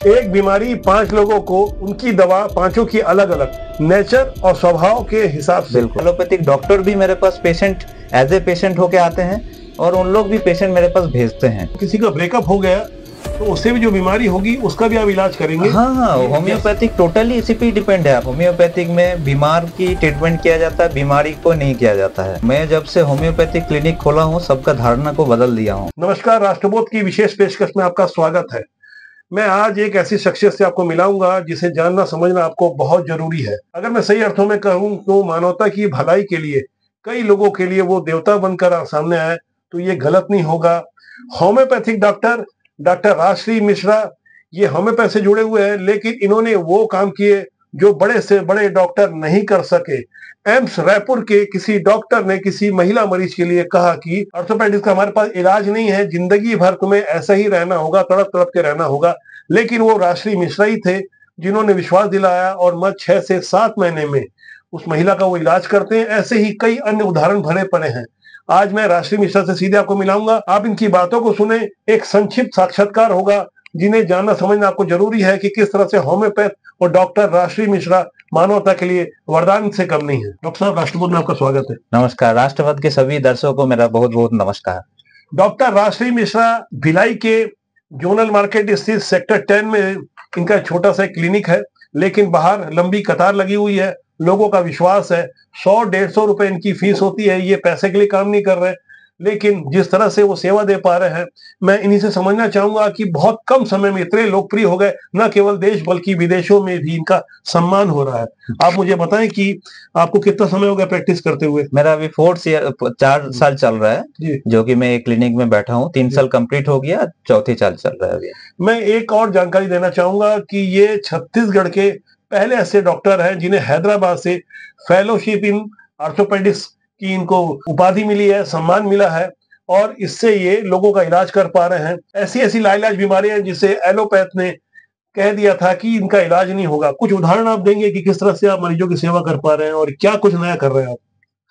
एक बीमारी 5 लोगों को, उनकी दवा पांचों की अलग अलग, नेचर और स्वभाव के हिसाब से। एलोपैथिक डॉक्टर भी मेरे पास पेशेंट एज ए पेशेंट होके आते हैं और उन लोग भी पेशेंट मेरे पास भेजते हैं। किसी का ब्रेकअप हो गया तो उससे भी जो बीमारी होगी उसका भी आप इलाज करेंगे? हाँ, होम्योपैथिक टोटली इसी पे डिपेंड है। होम्योपैथिक में बीमार की ट्रीटमेंट किया जाता है, बीमारी को नहीं किया जाता है। मैं जब से होम्योपैथिक क्लिनिक खोला हूँ सबका धारणा को बदल दिया हूँ। नमस्कार, राष्ट्रबोध की विशेष पेशकश में आपका स्वागत है। मैं आज एक ऐसी शख्सियत से आपको मिलाऊंगा जिसे जानना समझना आपको बहुत जरूरी है। अगर मैं सही अर्थों में कहूँ तो मानवता की भलाई के लिए कई लोगों के लिए वो देवता बनकर सामने आए तो ये गलत नहीं होगा। होम्योपैथिक डॉक्टर राजश्री मिश्रा ये होम्योपैथ से जुड़े हुए हैं, लेकिन इन्होंने वो काम किए जो बड़े से बड़े डॉक्टर नहीं कर सके। एम्स रायपुर के किसी डॉक्टर ने किसी महिला मरीज के लिए कहा कि ऑर्थोपेडिक्स का हमारे पास इलाज नहीं है, जिंदगी भर तुम्हें ऐसा ही रहना होगा, तड़प तड़प के रहना होगा। लेकिन वो राजश्री मिश्रा ही थे जिन्होंने विश्वास दिलाया और मत 6 से 7 महीने में उस महिला का वो इलाज करते हैं। ऐसे ही कई अन्य उदाहरण भरे पड़े हैं। आज मैं राजश्री मिश्रा से सीधे आपको मिलाऊंगा, आप इनकी बातों को सुने। एक संक्षिप्त साक्षात्कार होगा जिन्हें जानना समझना आपको जरूरी है कि किस तरह से होम्योपैथ और डॉक्टर राजश्री मिश्रा मानवता के लिए वरदान से कम नहीं है। डॉक्टर साहब, राष्ट्रबोध में आपका स्वागत है। नमस्कार, राष्ट्रवाद के सभी दर्शकों को मेरा बहुत बहुत नमस्कार। डॉक्टर राजश्री मिश्रा भिलाई के जोनल मार्केट स्थित सेक्टर 10 में इनका छोटा सा क्लिनिक है, लेकिन बाहर लंबी कतार लगी हुई है। लोगों का विश्वास है 100-150 रुपए इनकी फीस होती है। ये पैसे के लिए काम नहीं कर रहे, लेकिन जिस तरह से वो सेवा दे पा रहे हैं, मैं इन्हीं से समझना चाहूंगा कि बहुत कम समय में इतने लोकप्रिय हो गए, न केवल देश बल्कि विदेशों में भी इनका सम्मान हो रहा है। आप मुझे बताएं कि आपको कितना समय हो गया प्रैक्टिस करते हुए? मेरा अभी 4 साल चल रहा है, जो कि मैं एक क्लिनिक में बैठा हूँ। 3 साल कंप्लीट हो गया, चौथी साल चल रहा है अभी। मैं एक और जानकारी देना चाहूंगा कि ये छत्तीसगढ़ के पहले ऐसे डॉक्टर हैं जिन्हें हैदराबाद से फेलोशिप इन ऑर्थोपेडिक्स की इनको उपाधि मिली है, सम्मान मिला है, और इससे ये लोगों का इलाज कर पा रहे हैं। ऐसी ऐसी लाइलाज बीमारियां जिसे एलोपैथ ने कह दिया था कि इनका इलाज नहीं होगा। कुछ उदाहरण आप देंगे कि किस तरह से आप मरीजों की सेवा कर पा रहे हैं और क्या कुछ नया कर रहे हैं आप?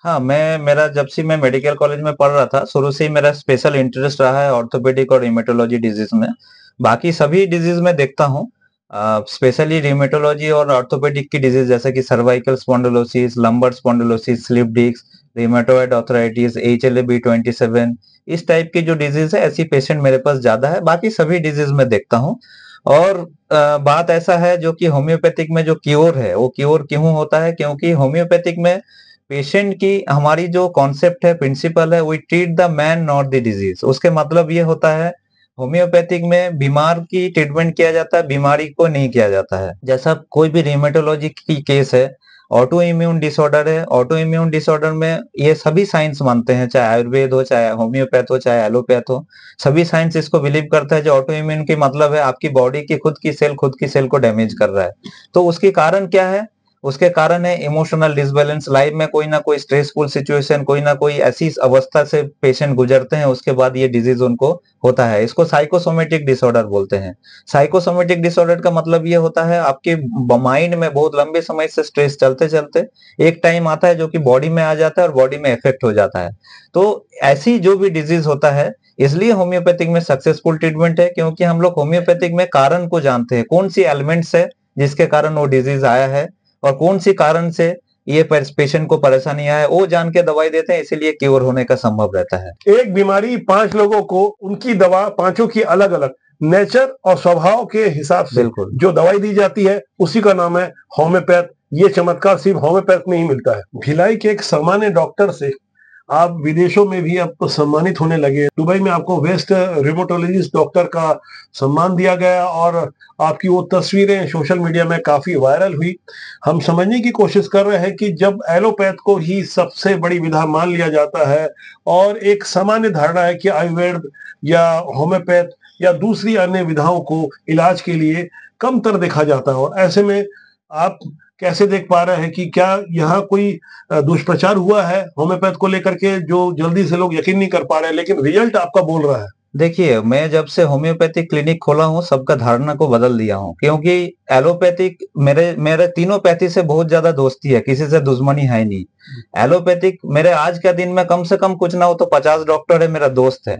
हाँ, मेरा जब से मैं मेडिकल कॉलेज में पढ़ रहा था, शुरू से ही मेरा स्पेशल इंटरेस्ट रहा है ऑर्थोपेडिक और रिमेटोलॉजी डिजीज में। बाकी सभी डिजीज में देखता हूँ, स्पेशली रिमेटोलॉजी और ऑर्थोपेडिक की डिजीज जैसे कि cervical spondylosis, lumbar spondylosis, slip disc, rheumatoid arthritis, HLA-B27, इस टाइप की जो डिजीज है, ऐसी पेशेंट मेरे पास ज्यादा है। बाकी सभी डिजीज में देखता हूँ। और बात ऐसा है जो कि होम्योपैथिक में जो क्योर है, वो क्योर क्यों होता है? क्योंकि होम्योपैथिक में पेशेंट की हमारी जो कॉन्सेप्ट है, प्रिंसिपल है, we treat the man not the disease. उसके मतलब ये होता है, होम्योपैथिक में बीमार की ट्रीटमेंट किया जाता है, बीमारी को नहीं किया जाता है। जैसा कोई भी रिमेटोलॉजी की केस है, ऑटो इम्यून डिसऑर्डर है, ऑटो इम्यून डिसऑर्डर में ये सभी साइंस मानते हैं, चाहे आयुर्वेद हो, चाहे होम्योपैथ हो, चाहे एलोपैथ हो, सभी साइंस इसको बिलीव करता है जो ऑटो इम्यून की मतलब है आपकी बॉडी की खुद की सेल को डैमेज कर रहा है। तो उसके कारण क्या है? उसके कारण है इमोशनल डिसबैलेंस। लाइफ में कोई ना कोई स्ट्रेसफुल सिचुएशन, कोई ना कोई ऐसी अवस्था से पेशेंट गुजरते हैं, उसके बाद ये डिजीज उनको होता है। इसको साइकोसोमेटिक डिसऑर्डर बोलते हैं। साइकोसोमेटिक डिसऑर्डर का मतलब ये होता है आपके माइंड में बहुत लंबे समय से स्ट्रेस चलते चलते एक टाइम आता है जो कि बॉडी में आ जाता है और बॉडी में इफेक्ट हो जाता है। तो ऐसी जो भी डिजीज होता है, इसलिए होम्योपैथिक में सक्सेसफुल ट्रीटमेंट है, क्योंकि हम लोग होम्योपैथिक में कारण को जानते हैं, कौन सी एलिमेंट्स है जिसके कारण वो डिजीज आया है और कौन सी कारण से ये पेशेंट को परेशानी है, वो जान के दवाई देते हैं, इसीलिए क्योर होने का संभव रहता है। एक बीमारी 5 लोगों को, उनकी दवा पांचों की अलग अलग, नेचर और स्वभाव के हिसाब से जो दवाई दी जाती है उसी का नाम है होम्योपैथ। ये चमत्कार सिर्फ होम्योपैथ में ही मिलता है। भिलाई के एक सामान्य डॉक्टर से आप विदेशों में भी अब सम्मानित होने लगे। दुबई में आपको बेस्ट रिमोटोलॉजिस्ट डॉक्टर का सम्मान दिया गया और आपकी वो तस्वीरें सोशल मीडिया में काफी वायरल हुई। हम समझने की कोशिश कर रहे हैं कि जब एलोपैथ को ही सबसे बड़ी विधा मान लिया जाता है और एक सामान्य धारणा है कि आयुर्वेद या होम्योपैथ या दूसरी अन्य विधाओं को इलाज के लिए कमतर देखा जाता है, और ऐसे में आप कैसे देख पा रहे हैं कि क्या यहाँ कोई दुष्प्रचार हुआ है होम्योपैथ को लेकर के जो जल्दी से लोग यकीन नहीं कर पा रहे हैं, लेकिन रिजल्ट आपका बोल रहा है? देखिए, मैं जब से होम्योपैथिक क्लिनिक खोला हूँ, सबका धारणा को बदल दिया हूँ, क्योंकि एलोपैथिक मेरे मेरे तीनों पैथी से बहुत ज़्यादा दोस्ती है, किसी से दुश्मनी है नहीं। एलोपैथिक मेरे आज का दिन में कम से कम कुछ ना हो तो 50 डॉक्टर है मेरा दोस्त है।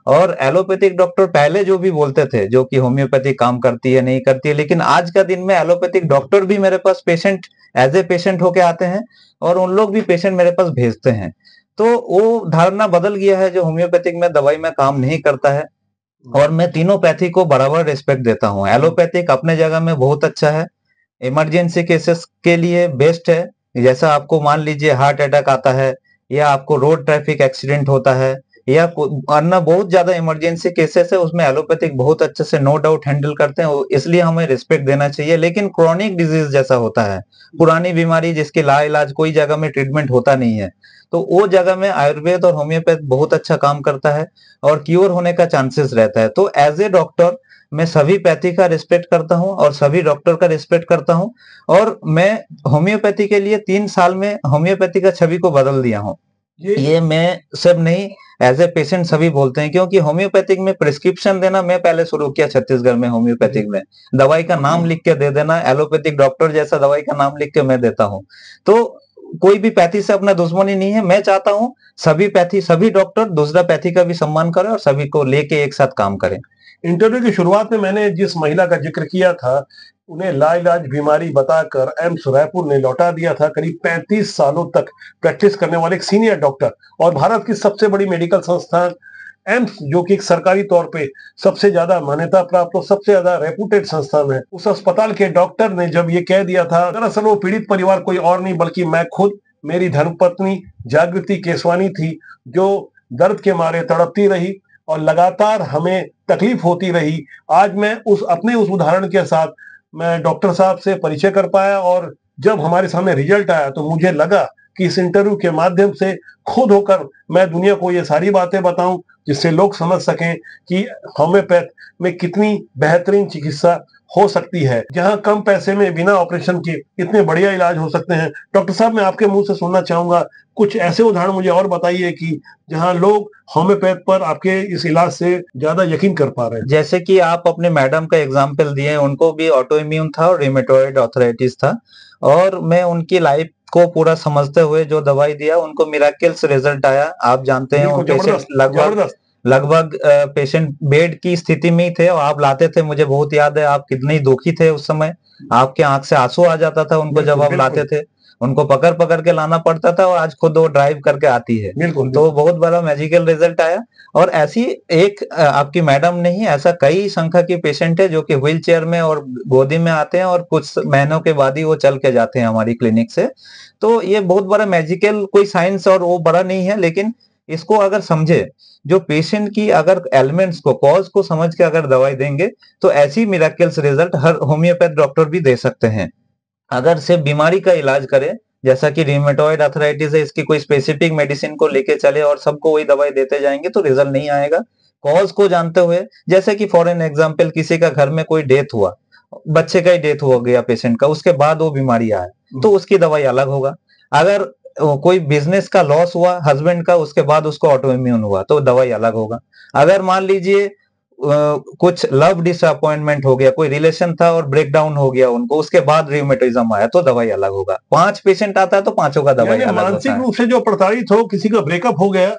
और एलोपैथिक डॉक्टर पहले जो भी बोलते थे, जो कि होम्योपैथिक काम करती है, नहीं करती है, लेकिन आज का दिन में एलोपैथिक डॉक्टर भी मेरे पास पेशेंट एज़ ए पेशेंट होके आते हैं और उन लोग भी पेशेंट मेरे पास भेजते हैं। तो वो धारणा बदल गया है जो होम्योपैथिक में दवाई में काम नहीं करता है और मैं तीनों पैथी को बराबर रिस्पेक्ट देता हूँ। एलोपैथिक अपने जगह में बहुत अच्छा है, इमरजेंसी केसेस के लिए बेस्ट है। जैसा आपको मान लीजिए हार्ट अटैक आता है या आपको रोड ट्रैफिक एक्सीडेंट होता है या अन्य बहुत ज्यादा इमरजेंसी केसेस है, उसमें एलोपैथिक बहुत अच्छे से नो डाउट हैंडल करते हैं, इसलिए हमें रिस्पेक्ट देना चाहिए। लेकिन क्रोनिक डिजीज जैसा होता है, पुरानी बीमारी जिसकी लाइलाज कोई जगह में ट्रीटमेंट होता नहीं है, तो वो जगह में आयुर्वेद और होम्योपैथ बहुत अच्छा काम करता है और क्योर होने का चांसेस रहता है। तो एज ए डॉक्टर मैं सभी पैथी का रिस्पेक्ट करता हूँ और सभी डॉक्टर का रिस्पेक्ट करता हूँ और मैं होम्योपैथी के लिए 3 साल में होम्योपैथी का छवि को बदल दिया हूँ। ये मैं सब नहीं, एज ए पेशेंट सभी बोलते हैं, क्योंकि होम्योपैथिक में प्रिस्क्रिप्शन देना मैं पहले शुरू किया छत्तीसगढ़ में। होम्योपैथिक में दवाई का नाम लिख के दे देना, एलोपैथिक डॉक्टर जैसा दवाई का नाम लिख के मैं देता हूँ। तो कोई भी पैथी से अपना दुश्मनी नहीं है। मैं चाहता हूँ सभी पैथी, सभी डॉक्टर दूसरा पैथी का भी सम्मान करें और सभी को लेके एक साथ काम करें। इंटरव्यू की शुरुआत में मैंने जिस महिला का जिक्र किया था, उन्हें लाइलाज बीमारी बताकर एम्स रायपुर ने लौटा दिया था। करीब 35 सालों तक प्रैक्टिस करने वाले एक सीनियर डॉक्टर और भारत की सबसे बड़ी मेडिकल संस्थान एम्स, जो कि एक सरकारी तौर पे सबसे ज्यादा मान्यता प्राप्त और सबसे ज्यादा रेपुटेड संस्थान है, उस अस्पताल के डॉक्टर ने जब ये कह दिया था, दरअसल वो पीड़ित परिवार कोई और नहीं बल्कि मैं खुद, मेरी धर्मपत्नी जागृति केसवानी थी, जो दर्द के मारे तड़पती रही और लगातार हमें तकलीफ होती रही। आज मैं उस उदाहरण के साथ मैं डॉक्टर साहब से परिचय कर पाया और जब हमारे सामने रिजल्ट आया तो मुझे लगा कि इस इंटरव्यू के माध्यम से खुद होकर मैं दुनिया को ये सारी बातें बताऊं, जिससे लोग समझ सकें कि होम्योपैथ में कितनी बेहतरीन चिकित्सा हो सकती है, जहां कम पैसे में बिना ऑपरेशन के इतने बढ़िया इलाज हो सकते हैं। डॉक्टर साहब, मैं आपके मुंह से सुनना चाहूंगा, कुछ ऐसे उदाहरण मुझे और बताइए कि जहां लोग होम्योपैथ पर आपके इस इलाज से ज्यादा यकीन कर पा रहे हैं। जैसे कि आप अपने मैडम का एग्जाम्पल दिए, उनको भी ऑटो इम्यून था और रिमेटॉइड आर्थराइटिस था और मैं उनकी लाइफ को पूरा समझते हुए जो दवाई दिया, उनको मिराकल्स रिजल्ट आया। आप जानते हैं उन पेशेंट लगभग पेशेंट बेड की स्थिति में ही थे और आप लाते थे। मुझे बहुत याद है आप कितने दुखी थे उस समय, आपके आंख से आंसू आ जाता था उनको जब आप लाते थे, उनको पकड़ पकड़ के लाना पड़ता था और आज खुद वो ड्राइव करके आती है। तो बहुत बड़ा मैजिकल रिजल्ट आया। और ऐसी एक आपकी मैडम नहीं, ऐसा कई संख्या की पेशेंट है जो कि व्हील चेयर में और गोदी में आते हैं और कुछ महीनों के बाद ही वो चल के जाते हैं हमारी क्लिनिक से। तो ये बहुत बड़ा मैजिकल, कोई साइंस और वो बड़ा नहीं है, लेकिन इसको अगर समझे, जो पेशेंट की अगर एलिमेंट्स को, कॉज को समझ के अगर दवाई देंगे तो ऐसी मिराकल्स रिजल्ट हर होम्योपैथ डॉक्टर भी दे सकते हैं। अगर सिर्फ बीमारी का इलाज करें, जैसा कि रिमेटॉइड आर्थराइटिस है, इसकी कोई स्पेसिफिक मेडिसिन को लेके चले और सबको वही दवाई देते जाएंगे तो रिजल्ट नहीं आएगा। कॉज को जानते हुए, जैसे कि फॉर एन एग्जांपल किसी का घर में कोई डेथ हुआ, बच्चे का ही डेथ हो गया पेशेंट का, उसके बाद वो बीमारी आए तो उसकी दवाई अलग होगा। अगर कोई बिजनेस का लॉस हुआ हस्बैंड का, उसके बाद उसको ऑटो इम्यून हुआ तो दवाई अलग होगा। अगर मान लीजिए कुछ लव डिसअपॉइंटमेंट हो गया, कोई रिलेशन था और ब्रेकडाउन हो गया उनको, उसके बाद रिमेटिज्म आया तो दवाई अलग होगा। 5 पेशेंट आता है तो पांचों का दवाई अलग होता है। मानसिक रूप से जो प्रताड़ित हो, किसी का ब्रेकअप हो गया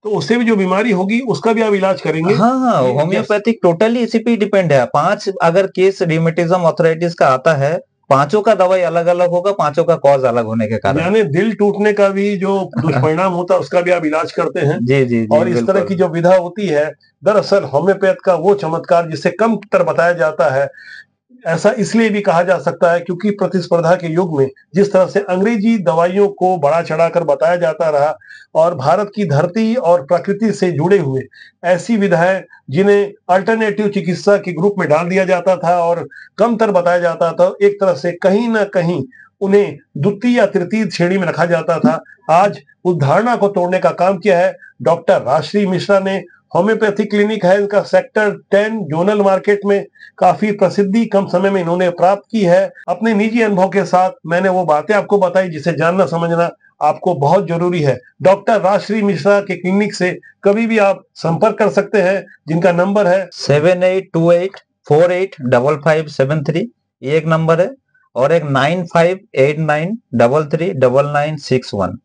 तो उससे भी जो बीमारी होगी उसका भी आप इलाज करेंगे। हाँ, होम्योपैथिक टोटली इसी पे डिपेंड है। 5 अगर केस रिमेटिज्म आर्थराइटिस का आता है, पांचों का दवाई अलग अलग होगा, पांचों का कॉज अलग होने के कारण। यानी दिल टूटने का भी जो दुष्परिणाम होता है उसका भी आप इलाज करते हैं। जी जी जी, और इस तरह की जो विधा होती है, दरअसल होम्योपैथ का वो चमत्कार जिसे कम तर बताया जाता है, ऐसा इसलिए भी कहा जा सकता है क्योंकि प्रतिस्पर्धा के युग में जिस तरह से अंग्रेजी दवाइयों को बढ़ा चढ़ाकर बताया जाता रहा और भारत की धरती और प्रकृति से जुड़े हुए ऐसी विधाएं जिन्हें अल्टरनेटिव चिकित्सा के ग्रुप में डाल दिया जाता था और कम तर बताया जाता था, एक तरह से कहीं ना कहीं उन्हें द्वितीय या तृतीय श्रेणी में रखा जाता था। आज उस धारणा को तोड़ने का काम किया है डॉक्टर राजश्री मिश्रा ने। होम्योपैथी क्लिनिक है इनका, सेक्टर 10 जोनल मार्केट में काफी प्रसिद्धि कम समय में इन्होंने प्राप्त की है। अपने निजी अनुभव के साथ मैंने वो बातें आपको बताई जिसे जानना समझना आपको बहुत जरूरी है। डॉक्टर राजश्री मिश्रा के क्लिनिक से कभी भी आप संपर्क कर सकते हैं, जिनका नंबर है 7828485573। ये एक नंबर है, और एक 9589339961।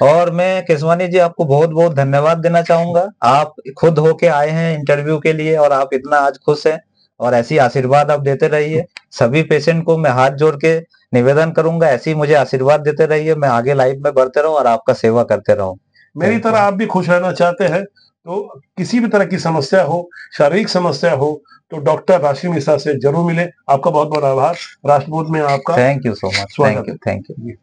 और मैं केशवानी जी आपको बहुत बहुत धन्यवाद देना चाहूंगा। आप खुद होके आए हैं इंटरव्यू के लिए, और आप इतना आज खुश हैं, और ऐसी आशीर्वाद आप देते रहिए। सभी पेशेंट को मैं हाथ जोड़ के निवेदन करूंगा, ऐसे ही मुझे आशीर्वाद देते रहिए। मैं आगे लाइफ में बढ़ते रहूं और आपका सेवा करते रहूं। मेरी तरह आप भी खुश रहना चाहते हैं तो किसी भी तरह की समस्या हो, शारीरिक समस्या हो, तो डॉक्टर राजश्री मिश्रा से जरूर मिले। आपका बहुत बहुत आभार। राष्ट्रबोध में आपका थैंक यू सो मच। स्वागत थैंक यू।